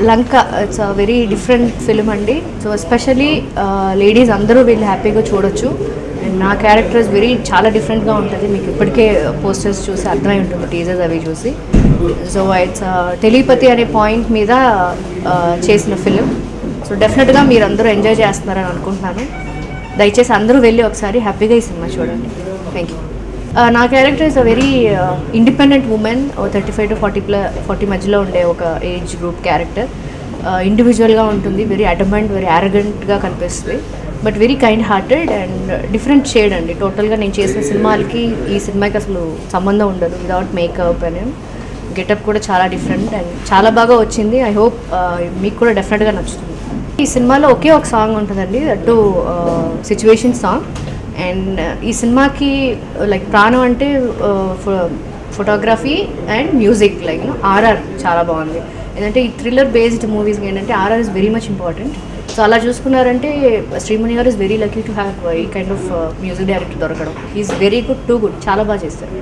Lanka it's a very different film అండి. So especially ladies అందరూ వెళ్ళి హ్యాపీగా చూడొచ్చు. అండ్ నా క్యారెక్టర్స్ చాలా డిఫరెంట్గా ఉంటుంది. మీకు ఇప్పటికే పోస్టర్స్ చూసి అర్థమై ఉంటుంది, టీజర్స్ అవి చూసి. సో ఇట్స్ టెలిపతి అనే పాయింట్ మీద చేసిన ఫిలిం. సో డెఫినెట్గా మీరు అందరూ ఎంజాయ్ చేస్తున్నారని అనుకుంటున్నాను. దయచేసి అందరూ వెళ్ళి ఒకసారి హ్యాపీగా ఈ సినిమా చూడండి. Thank you. నా character is a very independent women. 35 to 40 మధ్యలో ఉండే ఒక ఏజ్ గ్రూప్ క్యారెక్టర్. ఇండివిజువల్గా ఉంటుంది, వెరీ అడమెంట్, వెరీ యారగెంట్గా కనిపిస్తుంది, but very kind hearted and different shade అండి. టోటల్గా నేను చేసిన సినిమాలకి ఈ సినిమాకి అసలు సంబంధం ఉండదు. విదౌట్ మేకప్ అని గెటప్ కూడా చాలా డిఫరెంట్ అండ్ చాలా బాగా వచ్చింది. ఐ హోప్ మీకు కూడా డెఫినెట్గా నచ్చుతుంది. ఈ సినిమాలో ఒకే ఒక సాంగ్ ఉంటుందండి, అటు సిచ్యువేషన్ సాంగ్. అండ్ ఈ సినిమాకి లైక్ ప్రాణం అంటే photography and music, like RR చాలా బాగుంది. ఎందుకంటే ఈ థ్రిల్లర్ బేస్డ్ మూవీస్కి ఏంటంటే RR is very much important. So అలా చూసుకున్నారంటే శ్రీముని గారు is very lucky to have ఈ కైండ్ ఆఫ్ మ్యూజిక్ డైరెక్టర్ దొరకడం. Is very good, too good, చాలా బాగా చేస్తారు.